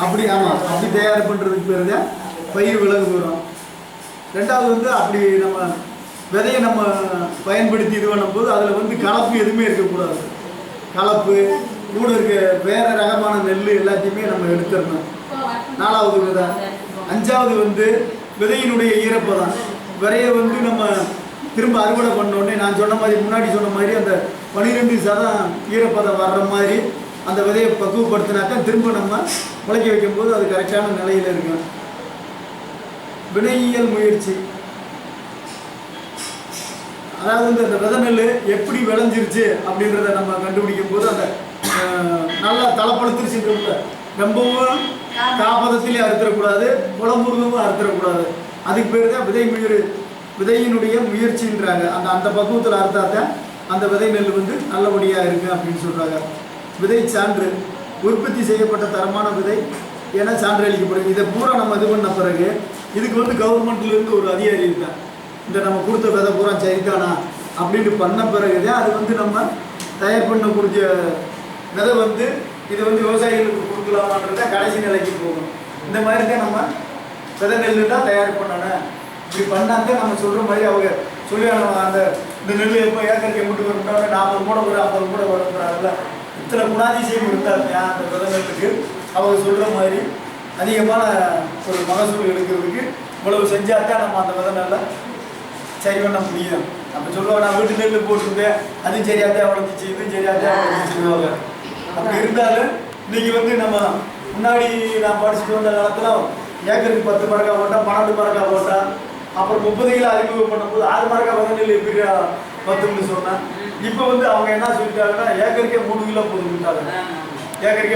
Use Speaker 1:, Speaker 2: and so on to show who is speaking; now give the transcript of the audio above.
Speaker 1: அப்படி ஆமாம், அப்படி தயார் பண்ணுறதுக்கு பேர் தான் பயிர் விலகு தூரம். ரெண்டாவது வந்து அப்படி நம்ம விதையை நம்ம பயன்படுத்தி இது பண்ணும்போது அதில் வந்து கலப்பு எதுவுமே இருக்கக்கூடாது. கலப்பு கூட இருக்க வேறு ரகமான நெல் எல்லாத்தையுமே நம்ம எடுத்துடணும். 4வது விதை. 5வது வந்து விதையினுடைய ஈரப்பதம். விதையை வந்து நம்ம திரும்ப அறுவடை பண்ணோடனே நான் சொன்ன மாதிரி முன்னாடி சொன்ன மாதிரி அந்த 12% ஈரப்பதம் வர்ற மாதிரி அந்த விதையை பக்குவப்படுத்தினாக்கா திரும்ப நம்ம முளைக்க வைக்கும்போது அது கரெக்டான நிலையில் இருக்கும். வினையியல் முயற்சி, அதாவது வந்து அந்த விதை நெல் எப்படி விளைஞ்சிருச்சு அப்படின்றத நம்ம கண்டுபிடிக்கும் போது அந்த நல்லா தலைப்படுத்துருச்சுன்றப்ப ரொம்பவும் காப்பதத்திலே அறுத்துடக்கூடாது, குளம்புருதும் அறுத்துடக்கூடாது. அதுக்கு பேர் தான் விதையினுடைய முயற்சின்றாங்க. அந்த பக்குவத்தில் அறுத்தாத்தான் அந்த விதை நெல் வந்து நல்லபடியாக இருக்குது அப்படின்னு சொல்கிறாங்க. விதை சான்று, உற்பத்தி செய்யப்பட்ட தரமான விதை என சான்று அளிக்கப்படும். இதை பூரா நம்ம இது பண்ண பிறகு இதுக்கு வந்து கவர்மெண்ட்லேருந்து ஒரு அதிகாரி இருக்காங்க. இந்த நம்ம கொடுத்த விதை பூரா சரிதானா அப்படின்னு பண்ண பிறகுதான் அது வந்து நம்ம தயார் பண்ணக்கூடிய விதை வந்து இது வந்து விவசாயிகளுக்கு கொடுக்கலாமான்றத கடைசி நிலைக்கு போகணும். இந்த மாதிரி தான் நம்ம விதை நெல் தான் தயார் பண்ணணும். இப்படி பண்ணாங்க நம்ம சொல்கிற மாதிரி அவங்க சொல்லி அந்த இந்த நெல் எப்போ ஏக்கருக்கு எம்பிட்டு வரும்னா 40 மூடை வரும், 50 மூடை வரும்ன்றாங்கல்ல. இத்தனை குணாதிசயம் இருந்தாங்க அந்த விதை நெல்லுக்கு. அவங்க சொல்கிற மாதிரி அதிகமான ஒரு மகசூல் எடுக்கிறதுக்கு இவ்வளவு செஞ்சால் தான் நம்ம அந்த விதை நெல்லை சரி பண்ண முடியும். அப்போ சொல்லுவாங்க, நான் வீட்டு நெல் போட்டிருந்தேன், அதுவும் சரியாதான் வளர்ந்துச்சு, இதுவும் சரியாதான் வளர்ந்துச்சு சொல்லுவாங்க. அப்படி இருந்தாலும் இன்னைக்கு வந்து நம்ம முன்னாடி நான் படிச்சுட்டு வந்த காலத்தில் ஏக்கருக்கு 10 மரக்கா போட்டால் 12 மரக்கா போட்டால் அப்புறம் 30 கிலோ அறிமுகம் பண்ணும்போது 6 மரக்கா பதினெல் எப்படி 10ன்னு சொன்னேன். இப்போ வந்து அவங்க என்ன சொல்லிட்டாங்கன்னா ஏக்கருக்கே 3 கிலோ போதுட்டாங்க. ஏக்கருக்கே